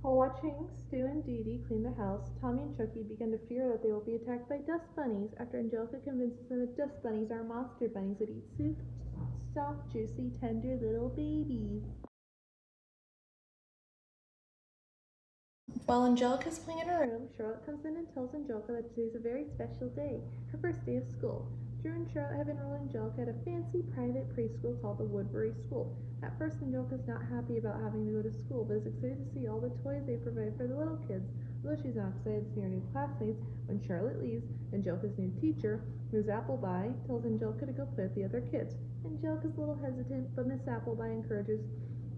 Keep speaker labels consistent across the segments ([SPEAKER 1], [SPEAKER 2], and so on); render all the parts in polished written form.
[SPEAKER 1] While watching Stu and Dee Dee clean the house, Tommy and Chuckie begin to fear that they will be attacked by dust bunnies after Angelica convinces them that dust bunnies are monster bunnies that eat soft, juicy, tender little babies. While Angelica is playing in her room, Charlotte comes in and tells Angelica that today's a very special day, her first day of school. Drew and Charlotte have enrolled Angelica at a fancy private preschool called the Woodbury School. At first, Angelica is not happy about having to go to school, but is excited to see all the toys they provide for the little kids. Although she's not excited to see her new classmates, when Charlotte leaves, Angelica's new teacher, Miss Appleby, tells Angelica to go play with the other kids. Angelica's a little hesitant, but Miss Appleby encourages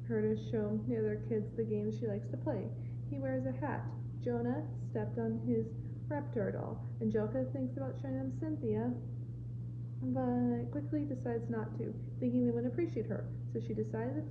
[SPEAKER 1] her to show the other kids the games she likes to play. He wears a hat. Jonah stepped on his Raptor doll. Angelica thinks about showing them Cynthia, but quickly decides not to, thinking they wouldn't appreciate her. So she decides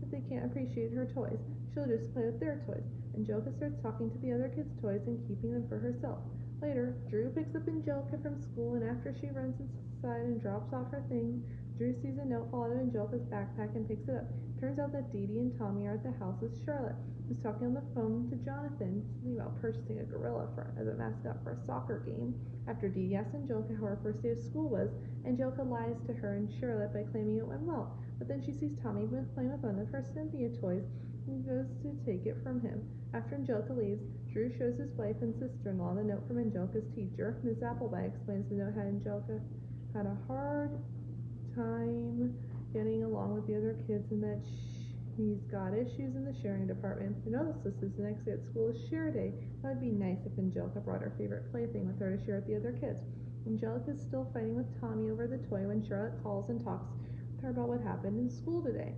[SPEAKER 1] if they can't appreciate her toys, she'll just play with their toys. Angelica starts talking to the other kids' toys and keeping them for herself. Later, Drew picks up Angelica from school, and after she runs inside and drops off her thing, Drew sees a note fall out of Angelica's backpack and picks it up. Turns out that Dee Dee and Tommy are at the house with Charlotte, who's talking on the phone to Jonathan, something about purchasing a gorilla as a mascot for a soccer game. After Dee Dee asks Angelica how her first day of school was, Angelica lies to her and Charlotte by claiming it went well, but then she sees Tommy playing with one of her Cynthia toys and goes to take it from him. After Angelica leaves, Drew shows his wife and sister-in-law the note from Angelica's teacher. Miss Appleby explains the note had Angelica had a hard time getting along with the other kids and that he's got issues in the sharing department. The note also says the next day at school is share day. That would be nice if Angelica brought her favorite plaything with her to share with the other kids. Angelica is still fighting with Tommy over the toy when Charlotte calls and talks with her about what happened in school today.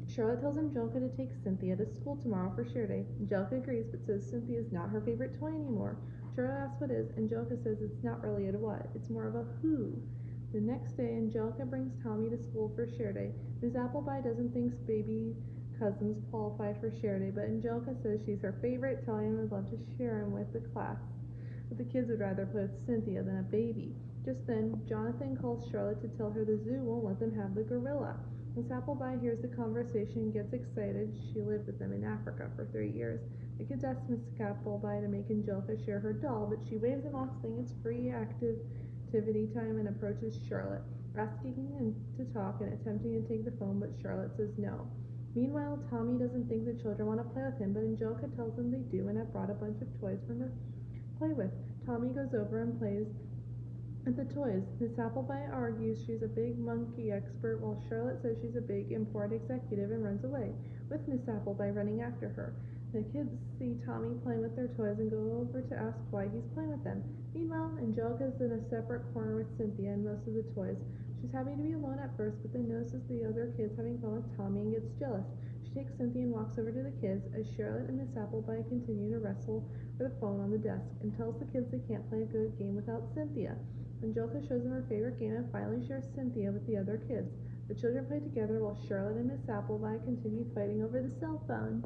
[SPEAKER 1] Charlotte tells Angelica to take Cynthia to school tomorrow for share day. Angelica agrees but says Cynthia is not her favorite toy anymore. Charlotte asks what is. Angelica says it's not really a what, it's more of a who. The next day, Angelica brings Tommy to school for share day. Miss Appleby doesn't think baby cousins qualify for share day, but Angelica says she's her favorite toy and would love to share him with the class. But the kids would rather play with Cynthia than a baby. Just then, Jonathan calls Charlotte to tell her the zoo won't let them have the gorilla. Miss Appleby hears the conversation and gets excited. She lived with them in Africa for 3 years. The kids ask Miss Appleby to make Angelica share her doll, but she waves them off, saying it's free activity time, and approaches Charlotte, asking him to talk and attempting to take the phone, but Charlotte says no. Meanwhile, Tommy doesn't think the children want to play with him, but Angelica tells them they do and have brought a bunch of toys for him to play with. Tommy goes over and plays with the toys. Miss Appleby argues she's a big monkey expert, while Charlotte says she's a big import executive and runs away, with Miss Appleby running after her. The kids see Tommy playing with their toys and go over to ask why he's playing with them. Meanwhile, Angelica's in a separate corner with Cynthia and most of the toys. She's happy to be alone at first, but then notices the other kids having fun with Tommy and gets jealous. She takes Cynthia and walks over to the kids as Charlotte and Miss Appleby continue to wrestle for the phone on the desk and tells the kids they can't play a good game without Cynthia. Angelica shows them her favorite game and finally shares Cynthia with the other kids. The children play together while Charlotte and Miss Appleby continue fighting over the cell phone.